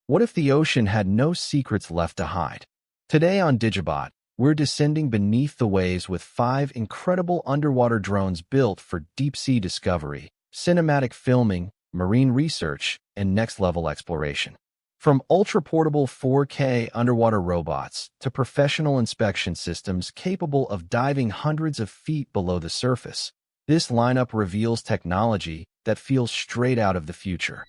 What if the ocean had no secrets left to hide? Today on Digibot, we're descending beneath the waves with 5 incredible underwater drones built for deep-sea discovery, cinematic filming, marine research, and next-level exploration. From ultra-portable 4K underwater robots to professional inspection systems capable of diving hundreds of feet below the surface, this lineup reveals technology that feels straight out of the future.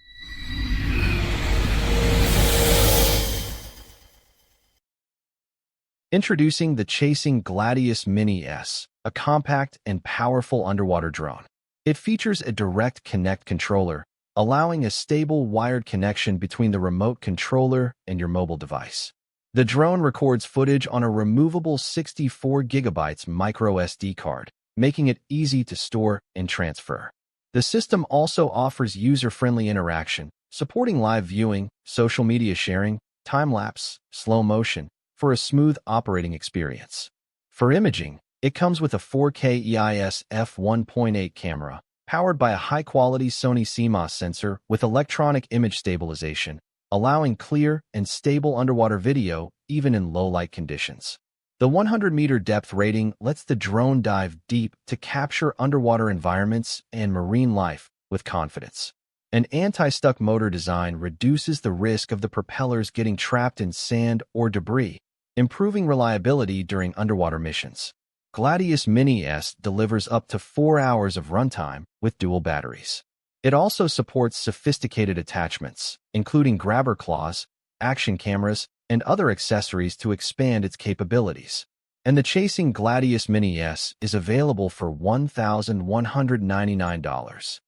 Introducing the CHASING GLADIUS Mini S, a compact and powerful underwater drone. It features a direct connect controller, allowing a stable wired connection between the remote controller and your mobile device. The drone records footage on a removable 64 GB micro SD card, making it easy to store and transfer. The system also offers user-friendly interaction, supporting live viewing, social media sharing, time-lapse, slow motion, for a smooth operating experience. For imaging, it comes with a 4K EIS f1.8 camera, powered by a high-quality Sony CMOS sensor with electronic image stabilization, allowing clear and stable underwater video even in low-light conditions. The 100-meter depth rating lets the drone dive deep to capture underwater environments and marine life with confidence. An anti-stuck motor design reduces the risk of the propellers getting trapped in sand or debris, improving reliability during underwater missions. Gladius Mini S delivers up to 4 hours of runtime with dual batteries. It also supports sophisticated attachments, including grabber claws, action cameras, and other accessories to expand its capabilities. And the CHASING GLADIUS Mini S is available for $1,199.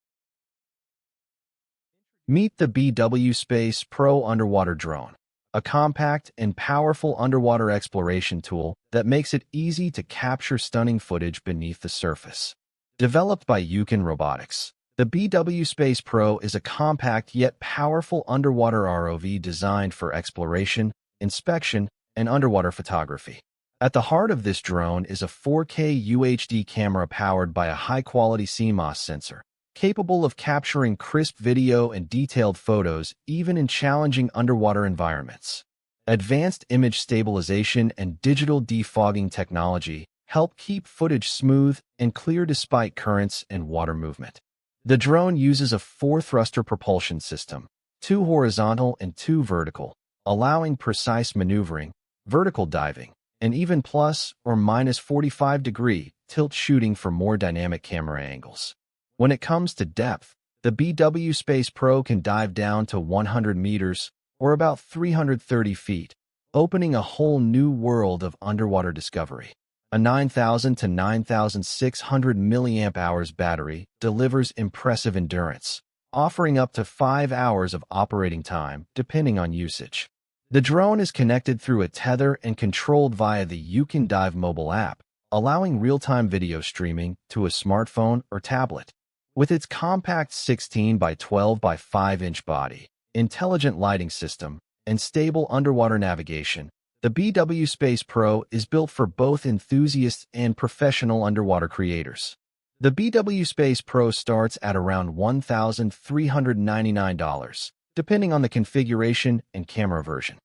Meet the Blueye Pro underwater drone, a compact and powerful underwater exploration tool that makes it easy to capture stunning footage beneath the surface. Developed by Yukon Robotics, the Blueye Pro is a compact yet powerful underwater ROV designed for exploration, inspection, and underwater photography. At the heart of this drone is a 4K UHD camera powered by a high-quality CMOS sensor, capable of capturing crisp video and detailed photos even in challenging underwater environments. Advanced image stabilization and digital defogging technology help keep footage smooth and clear despite currents and water movement. The drone uses a 4-thruster propulsion system, 2 horizontal and 2 vertical, allowing precise maneuvering, vertical diving, and even plus or minus 45-degree tilt shooting for more dynamic camera angles. When it comes to depth, the Blueye Pro can dive down to 100 meters, or about 330 feet, opening a whole new world of underwater discovery. A 9,000 to 9,600 mAh battery delivers impressive endurance, offering up to 5 hours of operating time depending on usage. The drone is connected through a tether and controlled via the Yukon Dive mobile app, allowing real-time video streaming to a smartphone or tablet. With its compact 16 by 12 by 5-inch body, intelligent lighting system, and stable underwater navigation, the Blueye Pro is built for both enthusiasts and professional underwater creators. The Blueye Pro starts at around $1,399, depending on the configuration and camera version.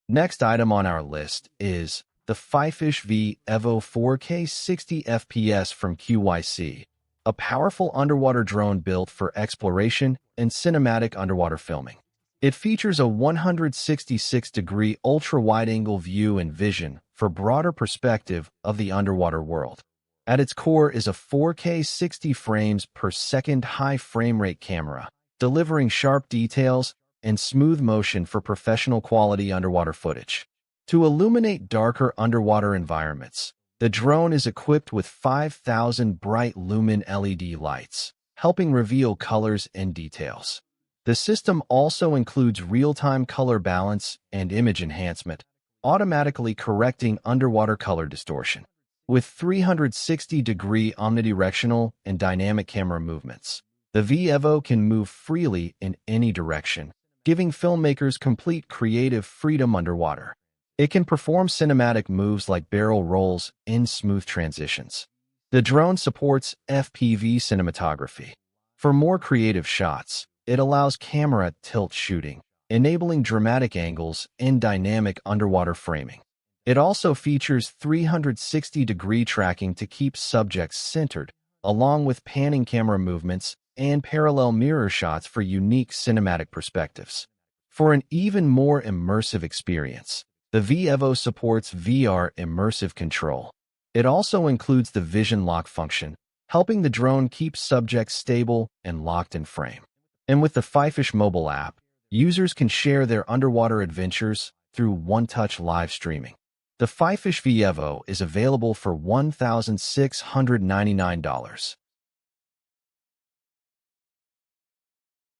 Next item on our list is the FiFish V Evo 4K 60 FPS from QYC, a powerful underwater drone built for exploration and cinematic underwater filming. It features a 166-degree ultra-wide-angle view and vision for broader perspective of the underwater world. At its core is a 4K 60 frames per second high frame rate camera, delivering sharp details and smooth motion for professional quality underwater footage. To illuminate darker underwater environments, the drone is equipped with 5,000 bright lumen LED lights, helping reveal colors and details. The system also includes real-time color balance and image enhancement, automatically correcting underwater color distortion. With 360-degree omnidirectional and dynamic camera movements, the V Evo can move freely in any direction, giving filmmakers complete creative freedom underwater. It can perform cinematic moves like barrel rolls and smooth transitions. The drone supports FPV cinematography. For more creative shots, it allows camera tilt shooting, enabling dramatic angles and dynamic underwater framing. It also features 360-degree tracking to keep subjects centered, along with panning camera movements and parallel mirror shots for unique cinematic perspectives. For an even more immersive experience, the V Evo supports VR immersive control. It also includes the vision lock function, helping the drone keep subjects stable and locked in frame. And with the FiFish mobile app, users can share their underwater adventures through one-touch live streaming. The FiFish V Evo is available for $1,699.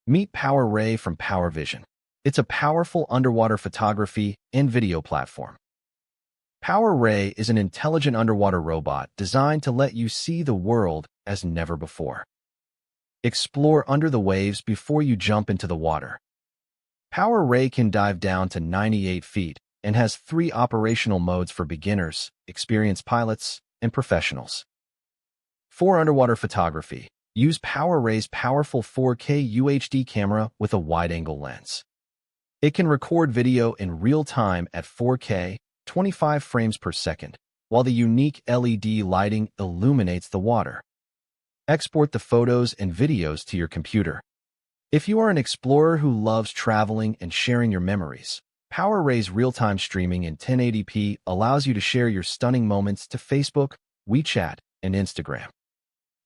Meet PowerRay from PowerVision. It's a powerful underwater photography and video platform. PowerRay is an intelligent underwater robot designed to let you see the world as never before. Explore under the waves before you jump into the water. PowerRay can dive down to 98 feet and has 3 operational modes for beginners, experienced pilots, and professionals. For underwater photography, use PowerRay's powerful 4K UHD camera with a wide-angle lens. It can record video in real time at 4K, 25 frames per second, while the unique LED lighting illuminates the water. Export the photos and videos to your computer. If you are an explorer who loves traveling and sharing your memories, PowerRay's real-time streaming in 1080p allows you to share your stunning moments to Facebook, WeChat, and Instagram.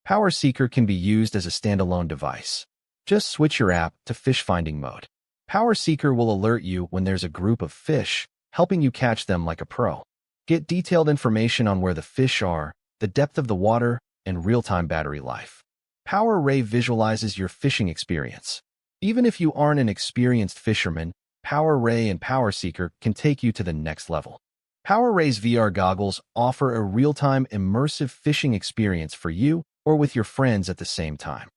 PowerSeeker can be used as a standalone device. Just switch your app to fish-finding mode. PowerSeeker will alert you when there's a group of fish, helping you catch them like a pro. Get detailed information on where the fish are, the depth of the water, and real-time battery life. PowerRay visualizes your fishing experience. Even if you aren't an experienced fisherman, PowerRay and PowerSeeker can take you to the next level. PowerRay's VR goggles offer a real-time immersive fishing experience for you or with your friends at the same time.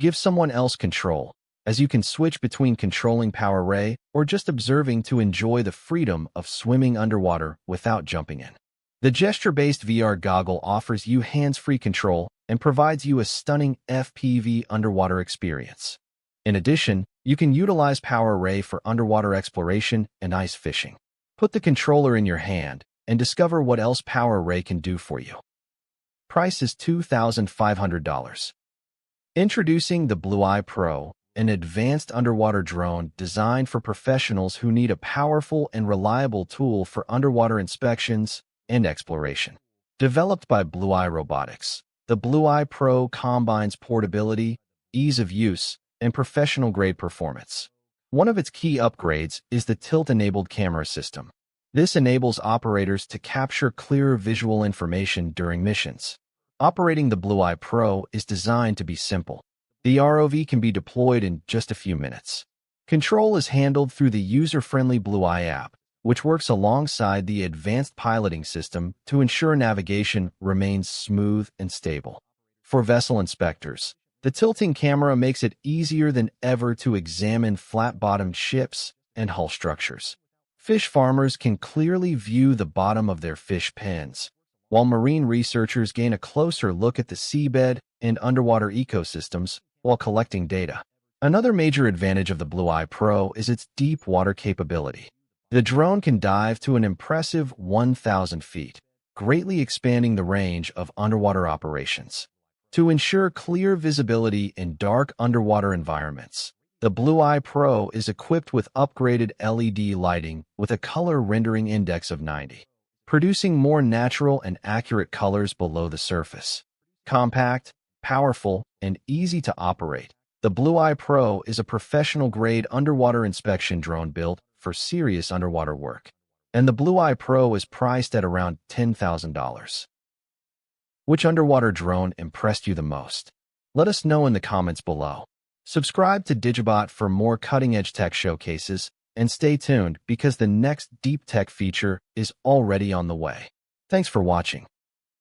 Give someone else control, as you can switch between controlling PowerRay or just observing to enjoy the freedom of swimming underwater without jumping in. The gesture-based VR goggle offers you hands-free control and provides you a stunning FPV underwater experience. In addition, you can utilize PowerRay for underwater exploration and ice fishing. Put the controller in your hand and discover what else PowerRay can do for you. Price is $2,500. Introducing the Blueye Pro, an advanced underwater drone designed for professionals who need a powerful and reliable tool for underwater inspections and exploration. Developed by Blueye Robotics, the Blueye Pro combines portability, ease of use, and professional-grade performance. One of its key upgrades is the tilt-enabled camera system. This enables operators to capture clearer visual information during missions. Operating the Blueye Pro is designed to be simple. The ROV can be deployed in just a few minutes. Control is handled through the user-friendly Blueye app, which works alongside the advanced piloting system to ensure navigation remains smooth and stable. For vessel inspectors, the tilting camera makes it easier than ever to examine flat-bottomed ships and hull structures. Fish farmers can clearly view the bottom of their fish pens, while marine researchers gain a closer look at the seabed and underwater ecosystems while collecting data. Another major advantage of the Blueye Pro is its deep water capability. The drone can dive to an impressive 1,000 feet, greatly expanding the range of underwater operations. To ensure clear visibility in dark underwater environments, the Blueye Pro is equipped with upgraded LED lighting with a color rendering index of 90, producing more natural and accurate colors below the surface. Compact, powerful, and easy to operate, the Blueye Pro is a professional-grade underwater inspection drone built for serious underwater work, and the Blueye Pro is priced at around $10,000. Which underwater drone impressed you the most? Let us know in the comments below. Subscribe to Digibot for more cutting-edge tech showcases, and stay tuned because the next deep tech feature is already on the way. Thanks for watching.